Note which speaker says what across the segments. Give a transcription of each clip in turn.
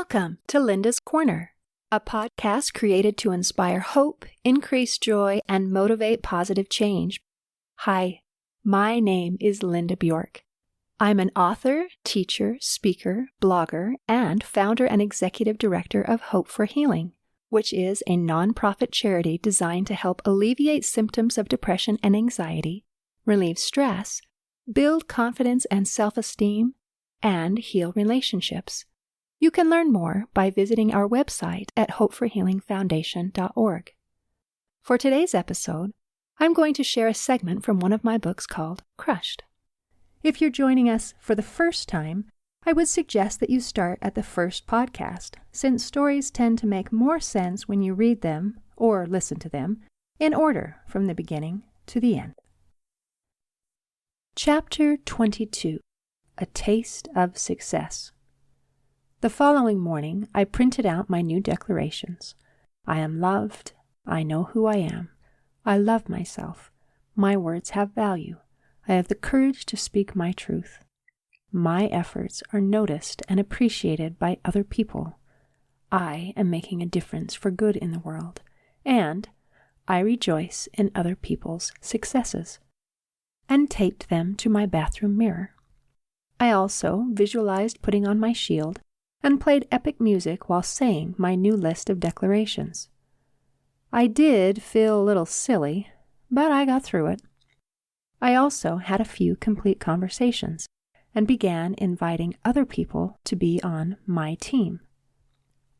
Speaker 1: Welcome to Linda's Corner, a podcast created to inspire hope, increase joy, and motivate positive change. Hi, my name is Linda Bjork. I'm an author, teacher, speaker, blogger, and founder and executive director of Hope for Healing, which is a nonprofit charity designed to help alleviate symptoms of depression and anxiety, relieve stress, build confidence and self-esteem, and heal relationships. You can learn more by visiting our website at hopeforhealingfoundation.org. For today's episode, I'm going to share a segment from one of my books called Crushed. If you're joining us for the first time, I would suggest that you start at the first podcast, since stories tend to make more sense when you read them, or listen to them, in order from the beginning to the end. Chapter 22, A Taste of Success. The following morning, I printed out my new declarations. I am loved. I know who I am. I love myself. My words have value. I have the courage to speak my truth. My efforts are noticed and appreciated by other people. I am making a difference for good in the world, and I rejoice in other people's successes, and taped them to my bathroom mirror. I also visualized putting on my shield and played epic music while saying my new list of declarations. I did feel a little silly, but I got through it. I also had a few complete conversations and began inviting other people to be on my team.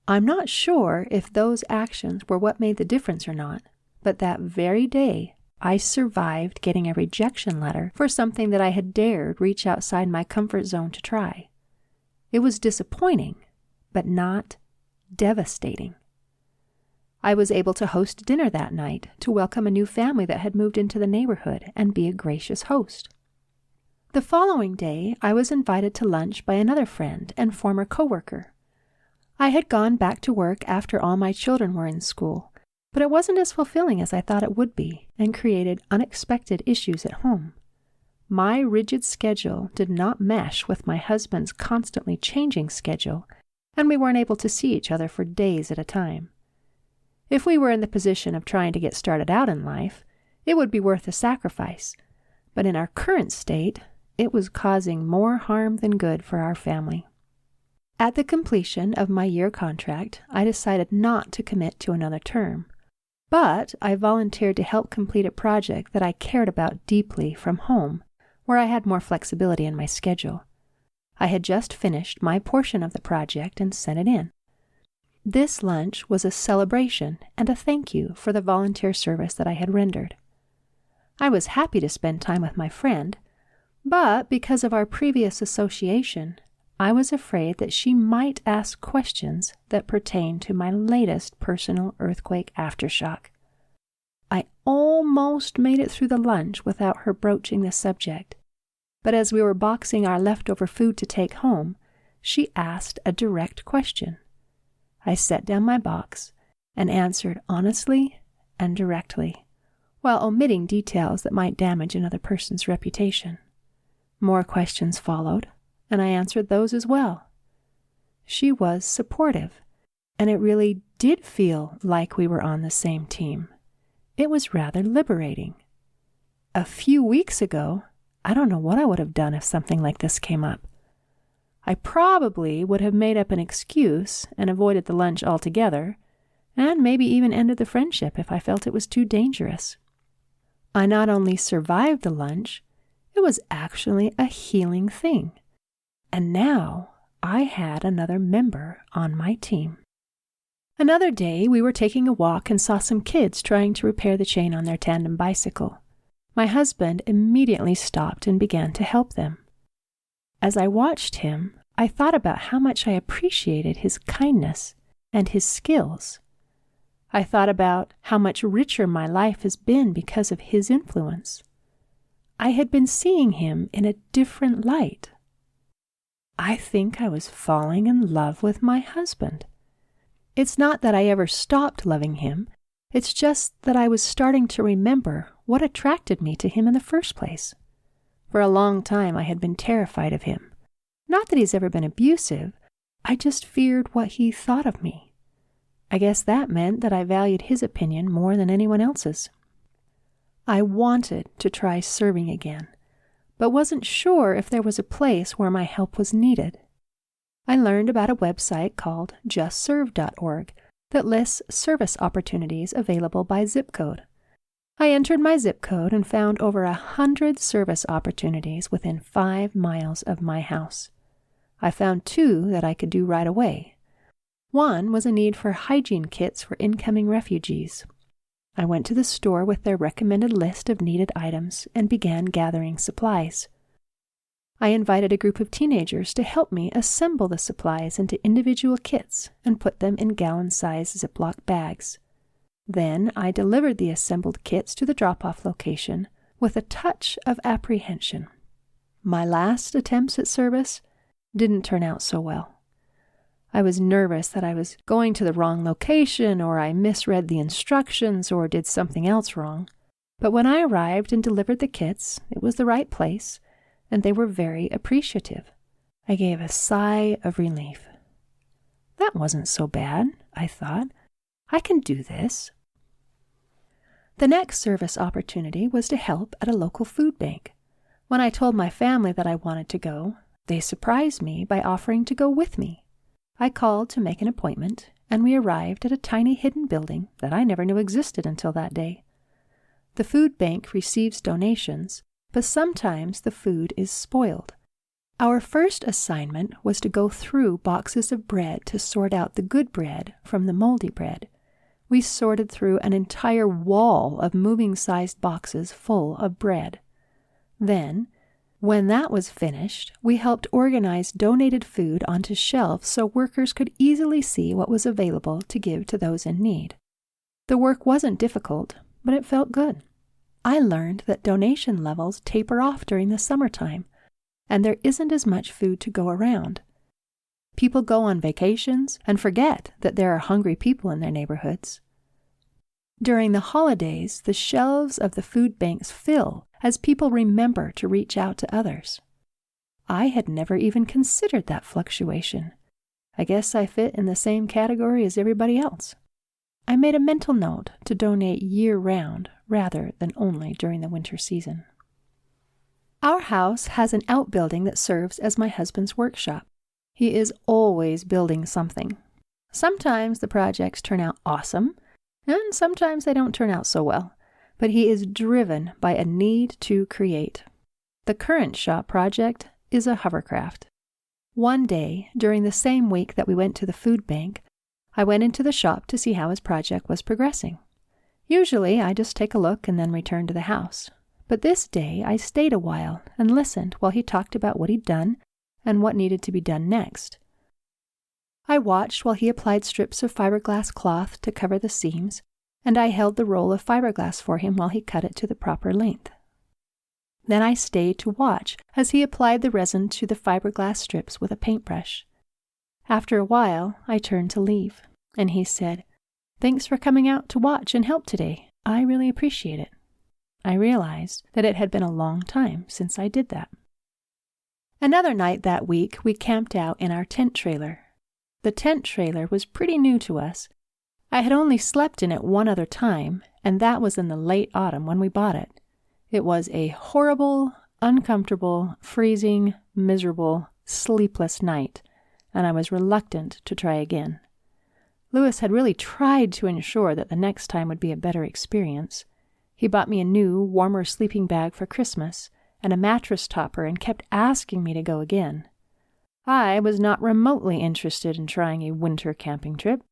Speaker 1: I'm not sure if those actions were what made the difference or not, but that very day I survived getting a rejection letter for something that I had dared reach outside my comfort zone to try. It was disappointing, but not devastating. I was able to host dinner that night to welcome a new family that had moved into the neighborhood and be a gracious host. The following day, I was invited to lunch by another friend and former coworker. I had gone back to work after all my children were in school, but it wasn't as fulfilling as I thought it would be and created unexpected issues at home. My rigid schedule did not mesh with my husband's constantly changing schedule, and we weren't able to see each other for days at a time. If we were in the position of trying to get started out in life, it would be worth the sacrifice, but in our current state, it was causing more harm than good for our family. At the completion of my year contract, I decided not to commit to another term, but I volunteered to help complete a project that I cared about deeply from home, where I had more flexibility in my schedule. I had just finished my portion of the project and sent it in. This lunch was a celebration and a thank you for the volunteer service that I had rendered. I was happy to spend time with my friend, but because of our previous association, I was afraid that she might ask questions that pertain to my latest personal earthquake aftershock. I almost made it through the lunch without her broaching the subject, but as we were boxing our leftover food to take home, she asked a direct question. I set down my box and answered honestly and directly, while omitting details that might damage another person's reputation. More questions followed, and I answered those as well. She was supportive, and it really did feel like we were on the same team. It was rather liberating. A few weeks ago, I don't know what I would have done if something like this came up. I probably would have made up an excuse and avoided the lunch altogether, and maybe even ended the friendship if I felt it was too dangerous. I not only survived the lunch, it was actually a healing thing. And now I had another member on my team. Another day, we were taking a walk and saw some kids trying to repair the chain on their tandem bicycle. My husband immediately stopped and began to help them. As I watched him, I thought about how much I appreciated his kindness and his skills. I thought about how much richer my life has been because of his influence. I had been seeing him in a different light. I think I was falling in love with my husband. It's not that I ever stopped loving him. It's just that I was starting to remember what attracted me to him in the first place. For a long time I had been terrified of him. Not that he's ever been abusive, I just feared what he thought of me. I guess that meant that I valued his opinion more than anyone else's. I wanted to try serving again, but wasn't sure if there was a place where my help was needed. I learned about a website called justserve.org that lists service opportunities available by zip code. I entered my zip code and found over 100 service opportunities within 5 miles of my house. I found 2 that I could do right away. One was a need for hygiene kits for incoming refugees. I went to the store with their recommended list of needed items and began gathering supplies. I invited a group of teenagers to help me assemble the supplies into individual kits and put them in gallon-sized Ziploc bags. Then I delivered the assembled kits to the drop-off location with a touch of apprehension. My last attempts at service didn't turn out so well. I was nervous that I was going to the wrong location, or I misread the instructions, or did something else wrong. But when I arrived and delivered the kits, it was the right place, and they were very appreciative. I gave a sigh of relief. That wasn't so bad, I thought. I can do this. The next service opportunity was to help at a local food bank. When I told my family that I wanted to go, they surprised me by offering to go with me. I called to make an appointment, and we arrived at a tiny hidden building that I never knew existed until that day. The food bank receives donations, but sometimes the food is spoiled. Our first assignment was to go through boxes of bread to sort out the good bread from the moldy bread. We sorted through an entire wall of moving-sized boxes full of bread. Then, when that was finished, we helped organize donated food onto shelves so workers could easily see what was available to give to those in need. The work wasn't difficult, but it felt good. I learned that donation levels taper off during the summertime, and there isn't as much food to go around. People go on vacations and forget that there are hungry people in their neighborhoods. During the holidays, the shelves of the food banks fill as people remember to reach out to others. I had never even considered that fluctuation. I guess I fit in the same category as everybody else. I made a mental note to donate year-round rather than only during the winter season. Our house has an outbuilding that serves as my husband's workshop. He is always building something. Sometimes the projects turn out awesome, and sometimes they don't turn out so well, but he is driven by a need to create. The current shop project is a hovercraft. One day, during the same week that we went to the food bank, I went into the shop to see how his project was progressing. Usually, I just take a look and then return to the house. But this day, I stayed a while and listened while he talked about what he'd done and what needed to be done next. I watched while he applied strips of fiberglass cloth to cover the seams, and I held the roll of fiberglass for him while he cut it to the proper length. Then I stayed to watch as he applied the resin to the fiberglass strips with a paintbrush. After a while, I turned to leave, and he said, "Thanks for coming out to watch and help today. I really appreciate it." I realized that it had been a long time since I did that. Another night that week, we camped out in our tent trailer. The tent trailer was pretty new to us. I had only slept in it one other time, and that was in the late autumn when we bought it. It was a horrible, uncomfortable, freezing, miserable, sleepless night, and I was reluctant to try again. Lewis had really tried to ensure that the next time would be a better experience. He bought me a new, warmer sleeping bag for Christmas and a mattress topper and kept asking me to go again. I was not remotely interested in trying a winter camping trip.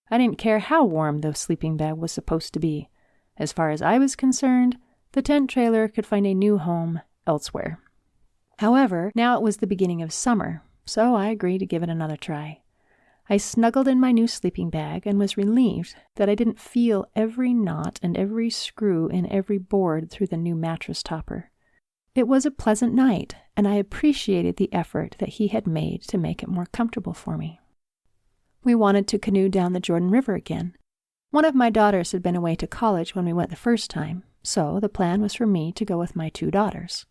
Speaker 1: I didn't care how warm the sleeping bag was supposed to be. As far as I was concerned, the tent trailer could find a new home elsewhere. However, now it was the beginning of summer, so I agreed to give it another try. I snuggled in my new sleeping bag and was relieved that I didn't feel every knot and every screw in every board through the new mattress topper. It was a pleasant night, and I appreciated the effort that he had made to make it more comfortable for me. We wanted to canoe down the Jordan River again. One of my daughters had been away to college when we went the first time, so the plan was for me to go with my 2 daughters.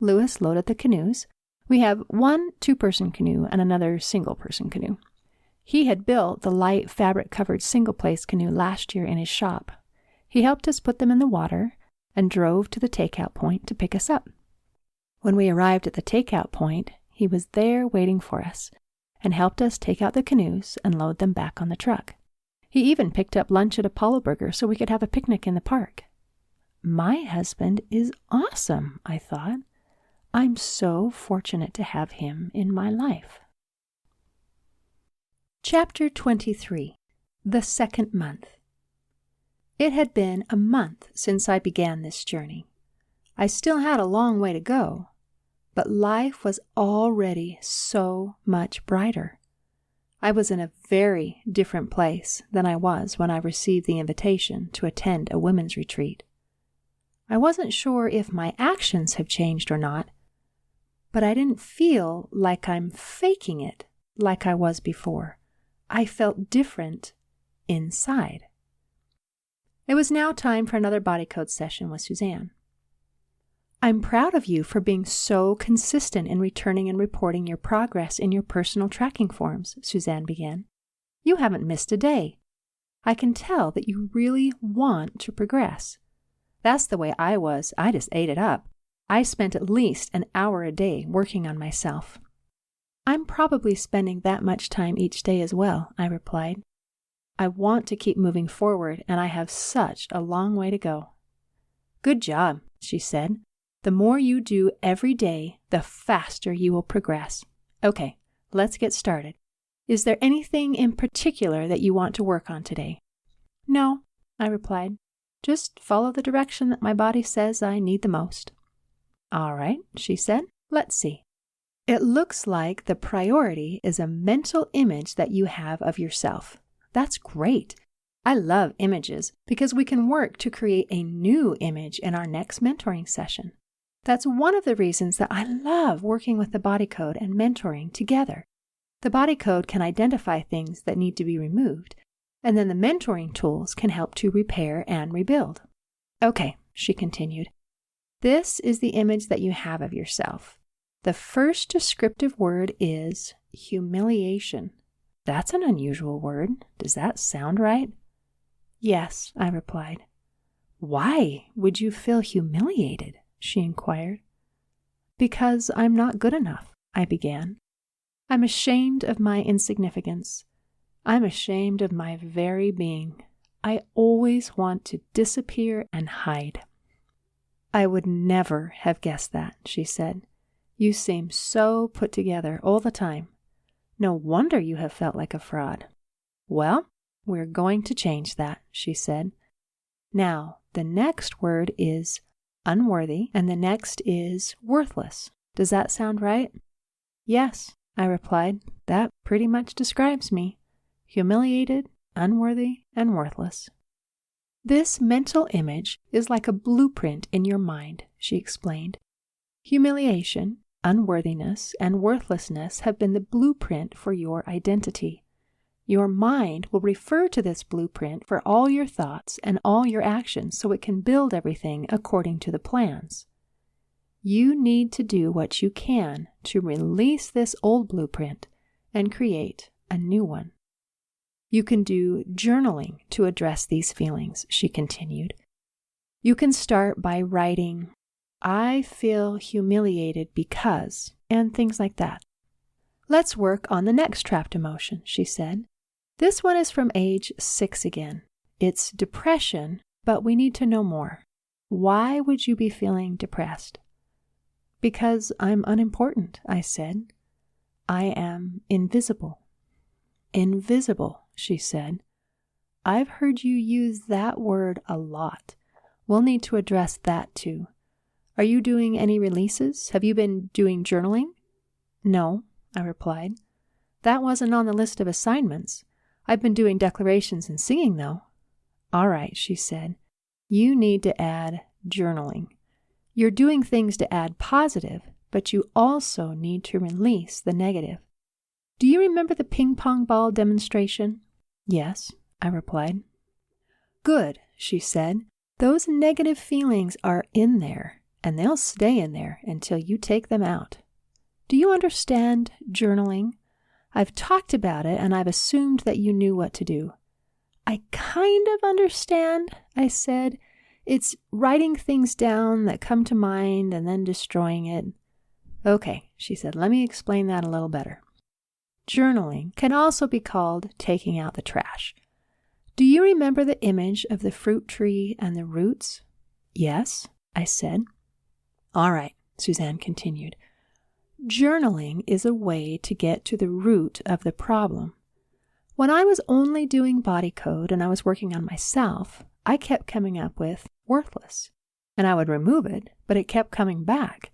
Speaker 1: Lewis loaded the canoes. We have one two-person canoe and another single-person canoe. He had built the light fabric-covered single-place canoe last year in his shop. He helped us put them in the water and drove to the takeout point to pick us up. When we arrived at the takeout point, he was there waiting for us and helped us take out the canoes and load them back on the truck. He even picked up lunch at Apollo Burger so we could have a picnic in the park. My husband is awesome, I thought. I'm so fortunate to have him in my life. Chapter 23. The Second Month. It had been a month since I began this journey. I still had a long way to go, but life was already so much brighter. I was in a very different place than I was when I received the invitation to attend a women's retreat. I wasn't sure if my actions have changed or not, but I didn't feel like I'm faking it like I was before. I felt different inside. It was now time for another body code session with Suzanne. I'm proud of you for being so consistent in returning and reporting your progress in your personal tracking forms, Suzanne began. You haven't missed a day. I can tell that you really want to progress. That's the way I was. I just ate it up. I spent at least an hour a day working on myself. I'm probably spending that much time each day as well, I replied. I want to keep moving forward, and I have such a long way to go. Good job, she said. The more you do every day, the faster you will progress. Okay, let's get started. Is there anything in particular that you want to work on today? No, I replied. Just follow the direction that my body says I need the most. All right, she said. Let's see. It looks like the priority is a mental image that you have of yourself. That's great. I love images because we can work to create a new image in our next mentoring session. That's one of the reasons that I love working with the body code and mentoring together. The body code can identify things that need to be removed, and then the mentoring tools can help to repair and rebuild. Okay, she continued. This is the image that you have of yourself. The first descriptive word is humiliation. That's an unusual word. Does that sound right? Yes, I replied. Why would you feel humiliated? She inquired. Because I'm not good enough, I began. I'm ashamed of my insignificance. I'm ashamed of my very being. I always want to disappear and hide. I would never have guessed that, she said. You seem so put together all the time. No wonder you have felt like a fraud. Well, we're going to change that, she said. Now, the next word is unworthy, and the next is worthless. Does that sound right? Yes, I replied. That pretty much describes me. Humiliated, unworthy, and worthless. This mental image is like a blueprint in your mind, she explained. Humiliation, unworthiness, and worthlessness have been the blueprint for your identity. Your mind will refer to this blueprint for all your thoughts and all your actions so it can build everything according to the plans. You need to do what you can to release this old blueprint and create a new one. You can do journaling to address these feelings, she continued. You can start by writing, I feel humiliated because, and things like that. Let's work on the next trapped emotion, she said. This one is from age 6 again. It's depression, but we need to know more. Why would you be feeling depressed? Because I'm unimportant, I said. I am invisible. Invisible, she said. I've heard you use that word a lot. We'll need to address that too. Are you doing any releases? Have you been doing journaling? No, I replied. That wasn't on the list of assignments. I've been doing declarations and singing, though. All right, she said. You need to add journaling. You're doing things to add positive, but you also need to release the negative. Do you remember the ping pong ball demonstration? Yes, I replied. Good, she said. Those negative feelings are in there, and they'll stay in there until you take them out. Do you understand journaling? I've talked about it and I've assumed that you knew what to do. I kind of understand, I said. It's writing things down that come to mind and then destroying it. Okay, she said, let me explain that a little better. Journaling can also be called taking out the trash. Do you remember the image of the fruit tree and the roots? Yes, I said. All right, Suzanne continued. Journaling is a way to get to the root of the problem. When I was only doing body code and I was working on myself, I kept coming up with worthless, and I would remove it, but it kept coming back.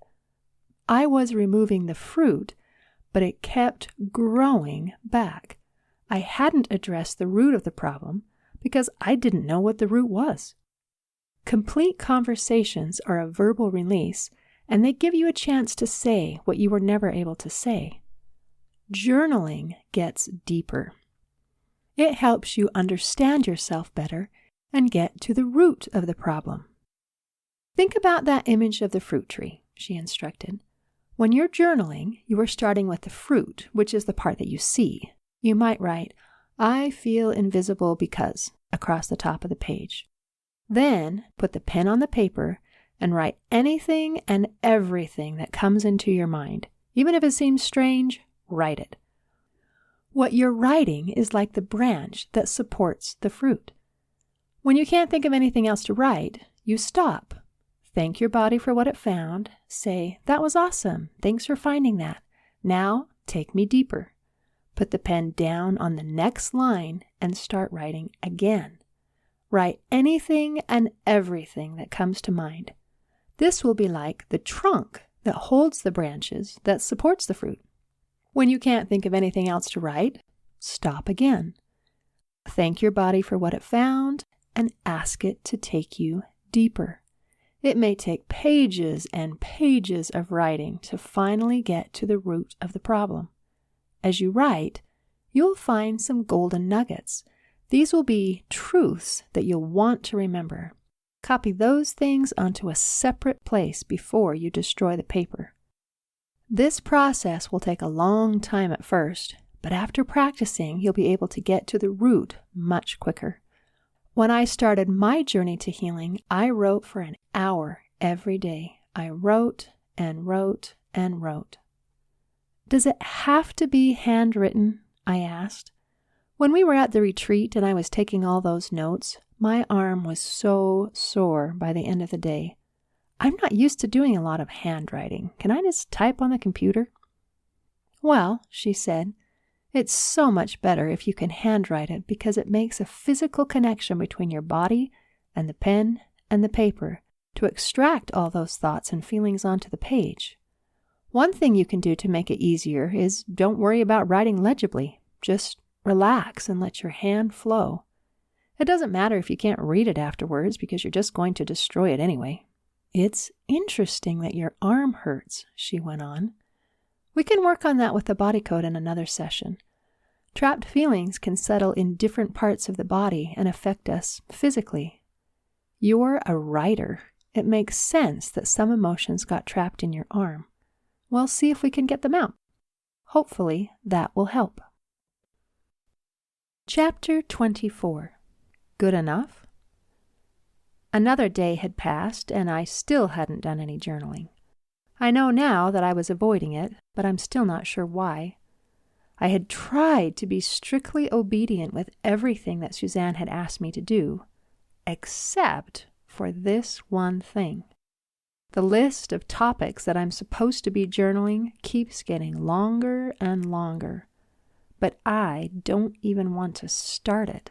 Speaker 1: I was removing the fruit, but it kept growing back. I hadn't addressed the root of the problem because I didn't know what the root was. Complete conversations are a verbal release, and they give you a chance to say what you were never able to say. Journaling gets deeper. It helps you understand yourself better and get to the root of the problem. Think about that image of the fruit tree, she instructed. When you're journaling, you are starting with the fruit, which is the part that you see. You might write, I feel invisible because, across the top of the page. Then put the pen on the paper and write anything and everything that comes into your mind. Even if it seems strange, write it. What you're writing is like the branch that supports the fruit. When you can't think of anything else to write, you stop. Thank your body for what it found. Say, that was awesome. Thanks for finding that. Now, take me deeper. Put the pen down on the next line and start writing again. Write anything and everything that comes to mind. This will be like the trunk that holds the branches that supports the fruit. When you can't think of anything else to write, stop again. Thank your body for what it found and ask it to take you deeper. It may take pages and pages of writing to finally get to the root of the problem. As you write, you'll find some golden nuggets. These will be truths that you'll want to remember. Copy those things onto a separate place before you destroy the paper. This process will take a long time at first, but after practicing, you'll be able to get to the root much quicker. When I started my journey to healing, I wrote for an hour every day. I wrote and wrote and wrote. Does it have to be handwritten? I asked. When we were at the retreat and I was taking all those notes, my arm was so sore by the end of the day. I'm not used to doing a lot of handwriting. Can I just type on the computer? Well, she said, it's so much better if you can handwrite it because it makes a physical connection between your body and the pen and the paper to extract all those thoughts and feelings onto the page. One thing you can do to make it easier is don't worry about writing legibly. Just relax and let your hand flow. It doesn't matter if you can't read it afterwards because you're just going to destroy it anyway. It's interesting that your arm hurts, she went on. We can work on that with the body code in another session. Trapped feelings can settle in different parts of the body and affect us physically. You're a writer. It makes sense that some emotions got trapped in your arm. We'll see if we can get them out. Hopefully, that will help. Chapter 24. Good enough? Another day had passed, and I still hadn't done any journaling. I know now that I was avoiding it, but I'm still not sure why. I had tried to be strictly obedient with everything that Suzanne had asked me to do, except for this one thing. The list of topics that I'm supposed to be journaling keeps getting longer and longer, but I don't even want to start it.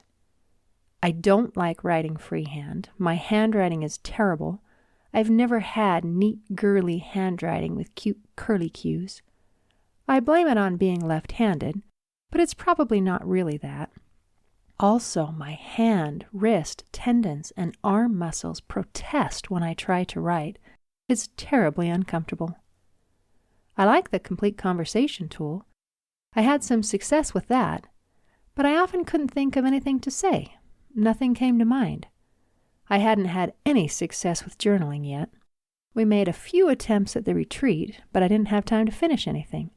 Speaker 1: I don't like writing freehand. My handwriting is terrible. I've never had neat, girly handwriting with cute curly cues. I blame it on being left-handed, but it's probably not really that. Also, my hand, wrist, tendons, and arm muscles protest when I try to write. It's terribly uncomfortable. I like the complete conversation tool. I had some success with that, but I often couldn't think of anything to say. Nothing came to mind. I hadn't had any success with journaling yet. We made a few attempts at the retreat, but I didn't have time to finish anything.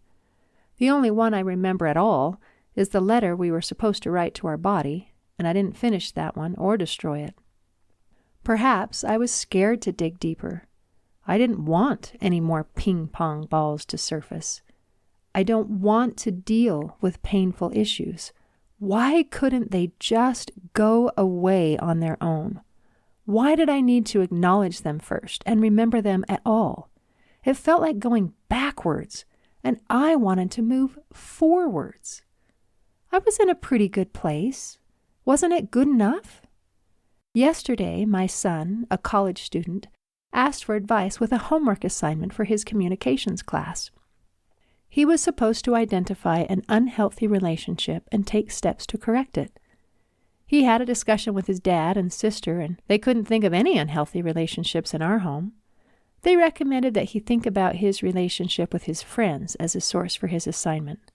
Speaker 1: The only one I remember at all is the letter we were supposed to write to our body, and I didn't finish that one or destroy it. Perhaps I was scared to dig deeper. I didn't want any more ping-pong balls to surface. I don't want to deal with painful issues. Why couldn't they just go away on their own? Why did I need to acknowledge them first and remember them at all? It felt like going backwards, and I wanted to move forwards. I was in a pretty good place. Wasn't it good enough? Yesterday, my son, a college student, asked for advice with a homework assignment for his communications class. He was supposed to identify an unhealthy relationship and take steps to correct it. He had a discussion with his dad and sister, and they couldn't think of any unhealthy relationships in our home. They recommended that he think about his relationship with his friends as a source for his assignment.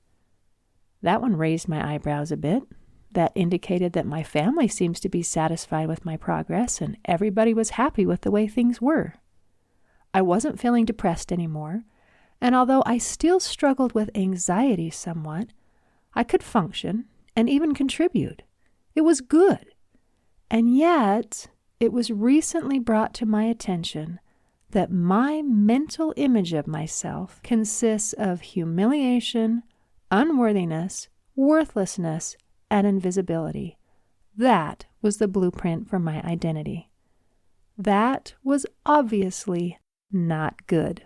Speaker 1: That one raised my eyebrows a bit. That indicated that my family seems to be satisfied with my progress, and everybody was happy with the way things were. I wasn't feeling depressed anymore, and although I still struggled with anxiety somewhat, I could function and even contribute. It was good. And yet, it was recently brought to my attention that my mental image of myself consists of humiliation, unworthiness, worthlessness, and invisibility. That was the blueprint for my identity. That was obviously not good.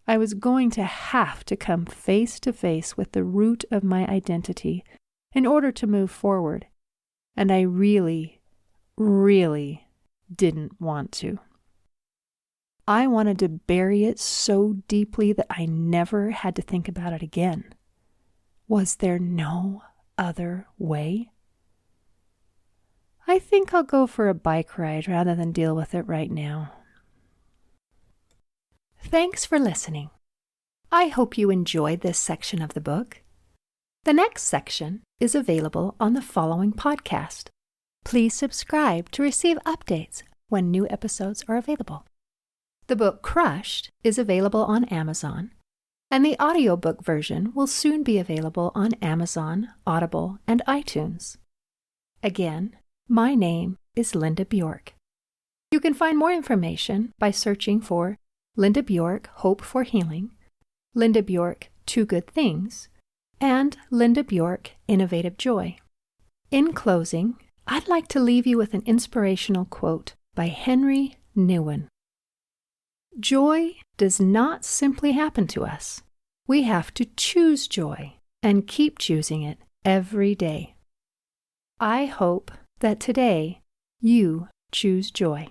Speaker 1: I was going to have to come face to face with the root of my identity in order to move forward, and I really, really didn't want to. I wanted to bury it so deeply that I never had to think about it again. Was there no other way? I think I'll go for a bike ride rather than deal with it right now. Thanks for listening. I hope you enjoyed this section of the book. The next section is available on the following podcast. Please subscribe to receive updates when new episodes are available. The book Crushed is available on Amazon, and the audiobook version will soon be available on Amazon, Audible, and iTunes. Again, my name is Linda Bjork. You can find more information by searching for Linda Bjork, Hope for Healing, Linda Bjork, Two Good Things, and Linda Bjork, Innovative Joy. In closing, I'd like to leave you with an inspirational quote by Henry Nouwen. Joy does not simply happen to us. We have to choose joy and keep choosing it every day. I hope that today you choose joy.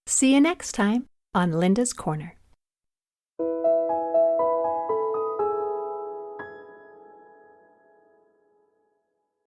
Speaker 1: See you next time on Linda's Corner.